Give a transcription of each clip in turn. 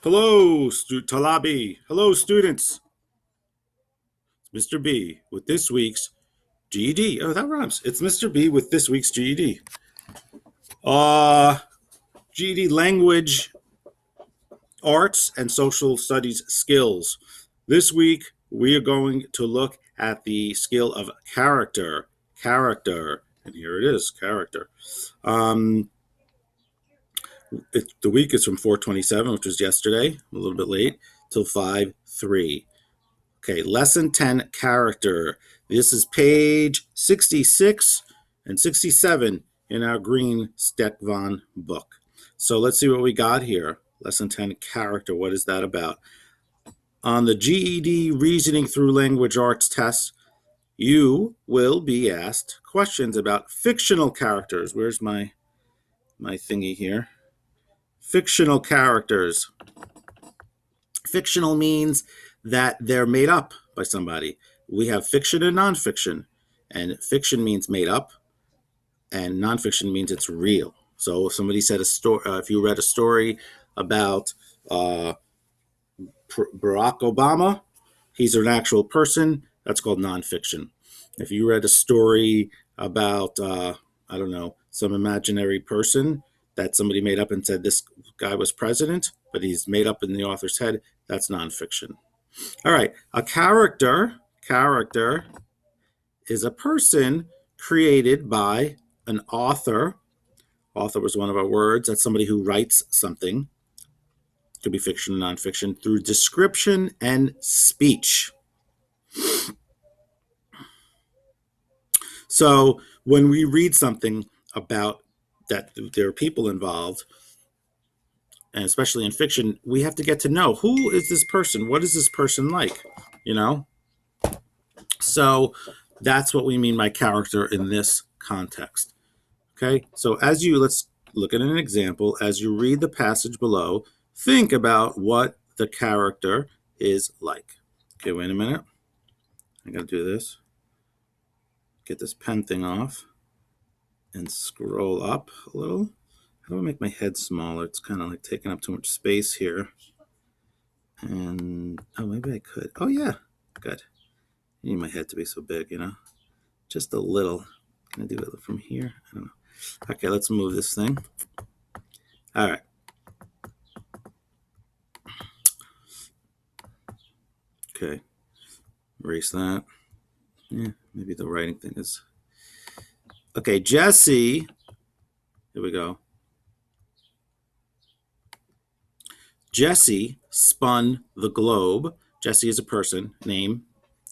Hello, Talabi. Hello, students. It's Mr. B with this week's GED. Oh, that rhymes. It's Mr. B with this week's GED. Uh, GED language, arts, and social studies skills. This week, we are going to look at the skill of character. Character. And here it is, character. Um, the week is from 427, which was yesterday, a little bit late, till 5-3. Okay, lesson 10, character. This is page 66 and 67 in our green Steck-Vaughn book. So let's see what we got here. Lesson 10, character. What is that about? On the GED Reasoning Through Language Arts test, you will be asked questions about fictional characters. Where's my thingy here? Fictional characters. Fictional means that they're made up by somebody. We have fiction and nonfiction, and fiction means made up, and nonfiction means it's real. So if somebody said a story, if you read a story about Barack Obama, he's an actual person. That's called nonfiction. If you read a story about, I don't know, some imaginary person that somebody made up and said this guy was president, but he's made up in the author's head, that's nonfiction. All right, a character is a person created by an author. Author was one of our words. That's somebody who writes something. It could be fiction or nonfiction through description and speech. So when we read something about that there are people involved, and especially in fiction, we have to get to know who is this person? What is this person like? You know? So that's what we mean by character in this context. Okay, so let's look at an example. As you read the passage below, think about what the character is like. Okay, wait a minute. I gotta do this. Get this pen thing off and scroll up a little. How do I make my head smaller? It's kind of like taking up too much space here. And, oh, maybe I could. Oh, yeah, good. I need my head to be so big, just a little. Can I do it from here? I don't know. Okay, let's move this thing. All right. Okay, erase that. Yeah, maybe the writing thing is. Okay, Jesse. Here we go. Jesse spun the globe. Jesse is a person, name,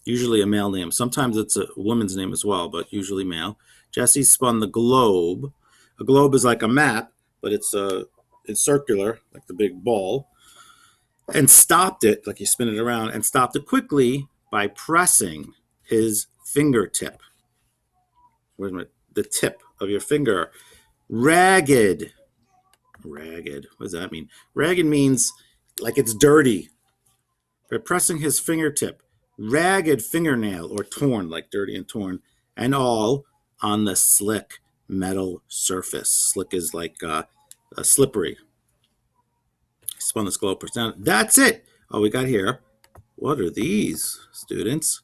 usually a male name. Sometimes it's a woman's name as well, but usually male. Jesse spun the globe. A globe is like a map, but it's circular, like the big ball, and stopped it, like you spin it around, and stopped it quickly by pressing his fingertip. Where's the tip of your finger? Ragged. Ragged. What does that mean? Ragged means like it's dirty. By pressing his fingertip, ragged fingernail, or torn, like dirty and torn, and all on the slick metal surface. Slick is like slippery. Spun this globe down. That's it. All we got here. What are these, students?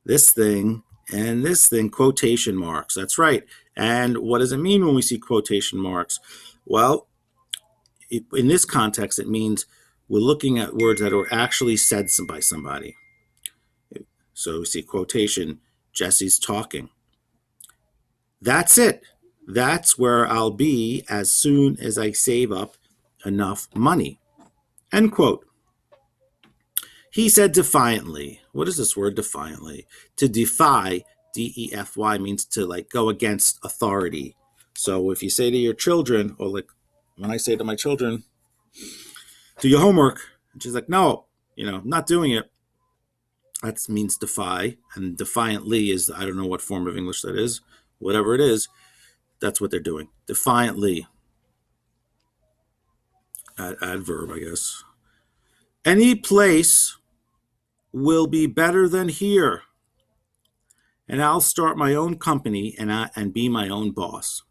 This thing and this thing, quotation marks. That's right. And what does it mean when we see quotation marks? Well, in this context, it means we're looking at words that are actually said by somebody. So we see quotation, Jesse's talking. That's it. That's where I'll be as soon as I save up enough money. End quote. He said defiantly. What is this word defiantly? To defy, D-E-F-Y, means to like go against authority. So if you say to your children, or like when I say to my children, do your homework, and she's like, no, I'm not doing it. That means defy, and defiantly is, I don't know what form of English that is. Whatever it is, that's what they're doing. Defiantly. Adverb, I guess. Any place will be better than here. And I'll start my own company and be my own boss.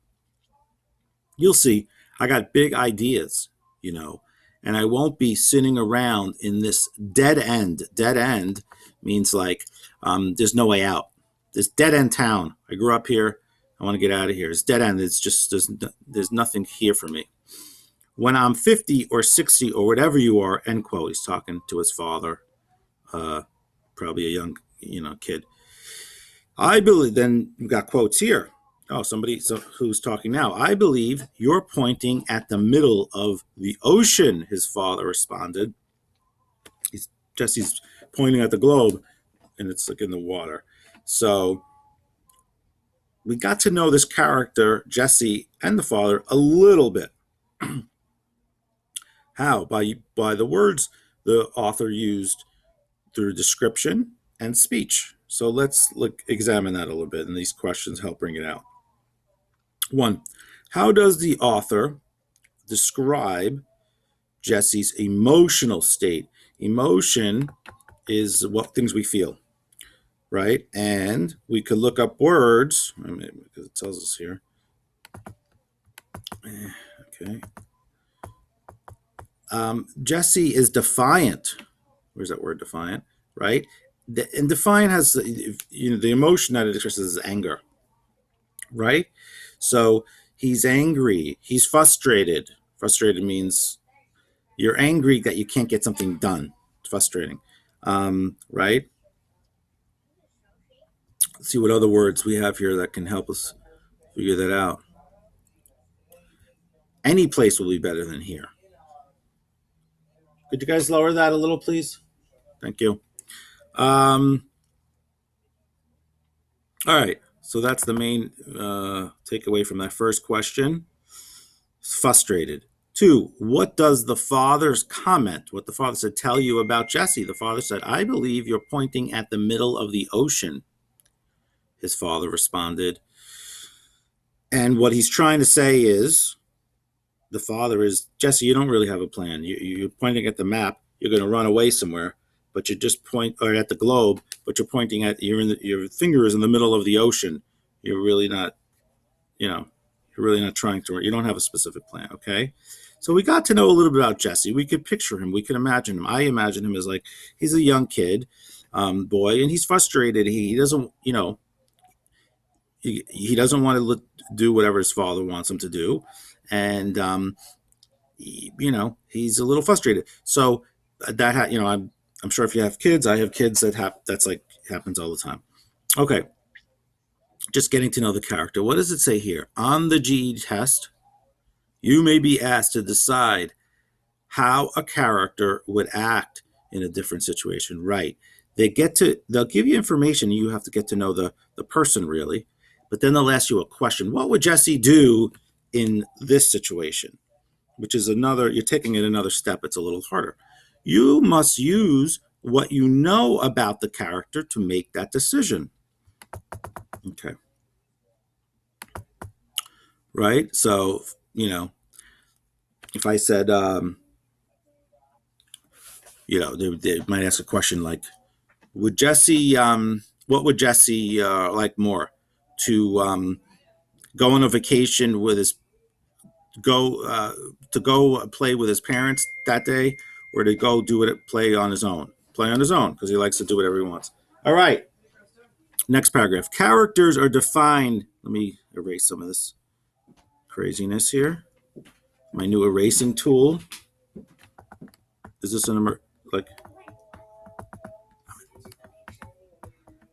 You'll see, I got big ideas, and I won't be sitting around in this dead end. Dead end means like there's no way out. This dead end town. I grew up here. I want to get out of here. It's dead end. It's just there's nothing here for me. When I'm 50 or 60 or whatever you are, end quote. He's talking to his father, probably a young kid. I believe. Then we've got quotes here. Oh, somebody who's talking now. I believe you're pointing at the middle of the ocean, his father responded. Jesse's pointing at the globe, and it's like in the water. So we got to know this character, Jesse, and the father a little bit. How? By the words the author used through description and speech. So let's examine that a little bit, and these questions help bring it out. 1. How does the author describe Jesse's emotional state? Emotion is what things we feel, right? And we could look up words, because it tells us here. Okay. Jesse is defiant. Where's that word, defiant? Right? And defiant has the emotion that it expresses is anger, right? So he's angry. He's frustrated. Frustrated means you're angry that you can't get something done. It's frustrating, right? Let's see what other words we have here that can help us figure that out. Any place will be better than here. Could you guys lower that a little, please? Thank you. All right. So that's the main takeaway from that first question. Frustrated. 2, what does the father's comment, what the father said, tell you about Jesse? The father said, I believe you're pointing at the middle of the ocean. His father responded. And what he's trying to say is, the father is, Jesse, you don't really have a plan. You're pointing at the map. You're going to run away somewhere, but you just point, or at the globe, but you're pointing at, your finger is in the middle of the ocean. You're really not, you're really not trying to, you don't have a specific plan, okay? So we got to know a little bit about Jesse. We could picture him. We could imagine him. I imagine him as like, he's a young kid, boy, and he's frustrated. He doesn't, he doesn't want to do whatever his father wants him to do. And, he's a little frustrated. So that, I'm sure if you have kids, I have kids that's like happens all the time. Okay. Just getting to know the character. What does it say here? On the GED test, you may be asked to decide how a character would act in a different situation. Right. They'll give you information. You have to get to know the person really, but then they'll ask you a question. What would Jesse do in this situation? Which is you're taking it another step. It's a little harder. You must use what you know about the character to make that decision. Okay. Right? So, if I said, they might ask a question like, what would Jesse like more? To go on a vacation with to go play with his parents that day, or to go play on his own because he likes to do whatever he wants. All right. Next paragraph. Characters are defined. Let me erase some of this craziness here. My new erasing tool. Is this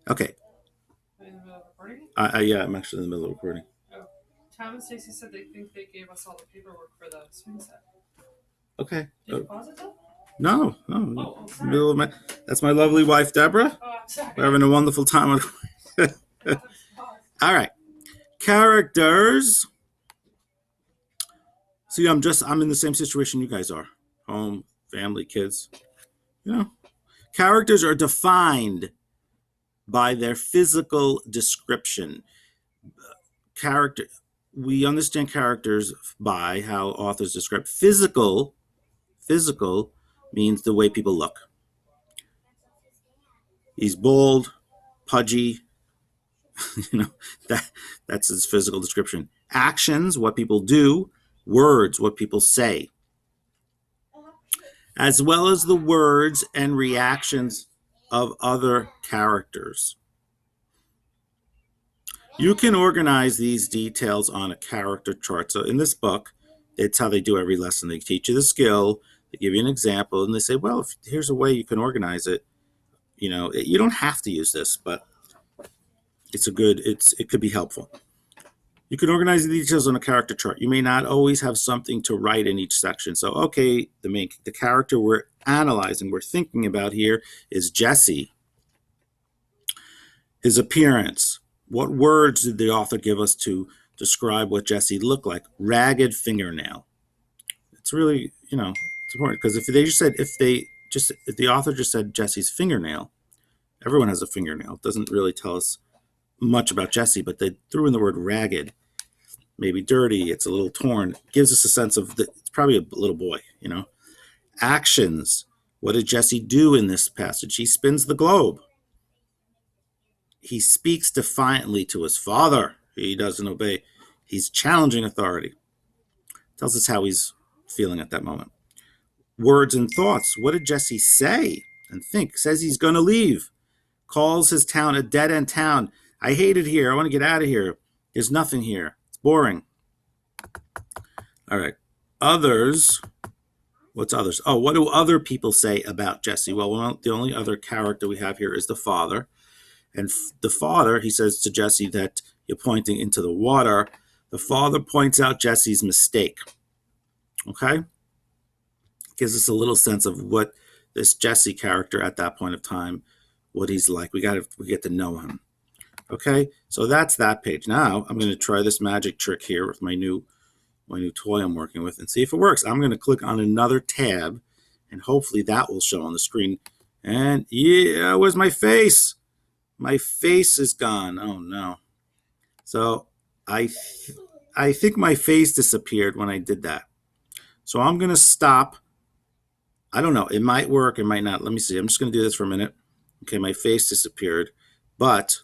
okay. Are you in the middle of recording? Yeah, I'm actually in the middle of recording. Oh. Tom and Stacy said they think they gave us all the paperwork for the swing set. Okay. Did you pause it though? No. Oh, sorry. That's my lovely wife, Deborah. Oh, I'm sorry. We're having a wonderful time. All right. Characters. See, I'm in the same situation you guys are. Home, family, kids. Characters are defined by their physical description. We understand characters by how authors describe. Physical means the way people look. He's bald, pudgy. That's his physical description. Actions, what people do. Words, what people say. as well as the words and reactions of other characters. You can organize these details on a character chart. So in this book, it's how they do every lesson. They teach you the skill, they give you an example, and they say, well, here's a way you can organize it. You don't have to use this, but it could be helpful. You can organize the details on a character chart. You may not always have something to write in each section. So, okay, the character we're analyzing, we're thinking about here is Jesse. His appearance. What words did the author give us to describe what Jesse looked like? Ragged fingernail. It's really, it's important because if the author just said Jesse's fingernail, everyone has a fingernail. It doesn't really tell us much about Jesse, but they threw in the word ragged, maybe dirty, it's a little torn. It gives us a sense of it's probably a little boy, Actions. What did Jesse do in this passage? He spins the globe. He speaks defiantly to his father. He doesn't obey. He's challenging authority. Tells us how he's feeling at that moment. Words and thoughts. What did Jesse say and think? Says he's going to leave. Calls his town a dead-end town. I hate it here. I want to get out of here. There's nothing here. It's boring. All right. Others. What's others? Oh, what do other people say about Jesse? Well, the only other character we have here is the father. And the father, he says to Jesse that you're pointing into the water. The father points out Jesse's mistake. Okay? Gives us a little sense of what this Jesse character at that point of time, what he's like. We get to know him. Okay? So that's that page. Now, I'm going to try this magic trick here with my new toy I'm working with and see if it works. I'm going to click on another tab, and hopefully that will show on the screen. And yeah, where's my face? My face is gone. Oh no. So I think my face disappeared when I did that. So I'm going to stop. I don't know. It might work. It might not. Let me see. I'm just going to do this for a minute. Okay, my face disappeared. But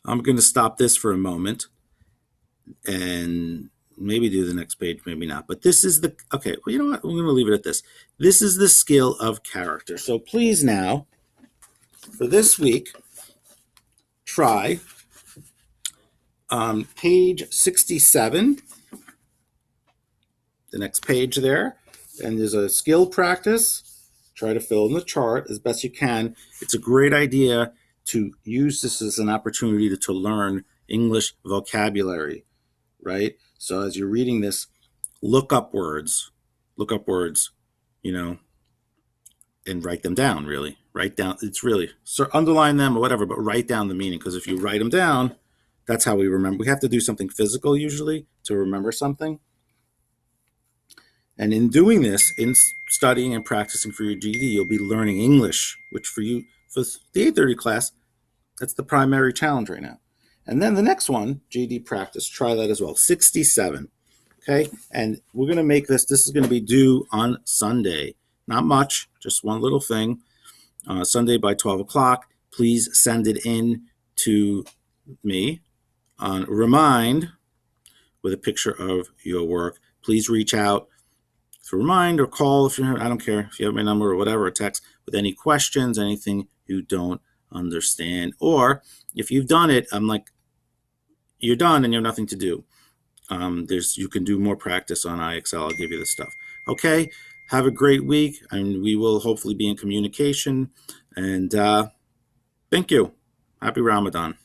I'm going to stop this for a moment and maybe do the next page, maybe not. But this is okay, well, you know what? I'm going to leave it at this. This is the skill of character. So please now, for this week, try page 67, the next page there, and there's a skill practice. Try to fill in the chart as best you can. It's a great idea to use this as an opportunity to learn English vocabulary, right? So as you're reading this, look up words, and write them down, really. Write down, underline them or whatever, but write down the meaning, because if you write them down, that's how we remember. We have to do something physical usually to remember something. And in doing this, in studying and practicing for your GED, you'll be learning English, which for the 8:30 class, that's the primary challenge right now. And then the next one, GED practice, try that as well. 67. Okay, and we're going to make this is going to be due on Sunday. Not much, just one little thing. Sunday by 12 o'clock. Please send it in to me on Remind with a picture of your work. Please reach out to Remind or call if I don't care if you have my number or whatever, or text with any questions, anything you don't understand. Or if you've done it, I'm like, you're done and you have nothing to do. You can do more practice on IXL. I'll give you this stuff. Okay. Have a great week, and we will hopefully be in communication. And thank you. Happy Ramadan.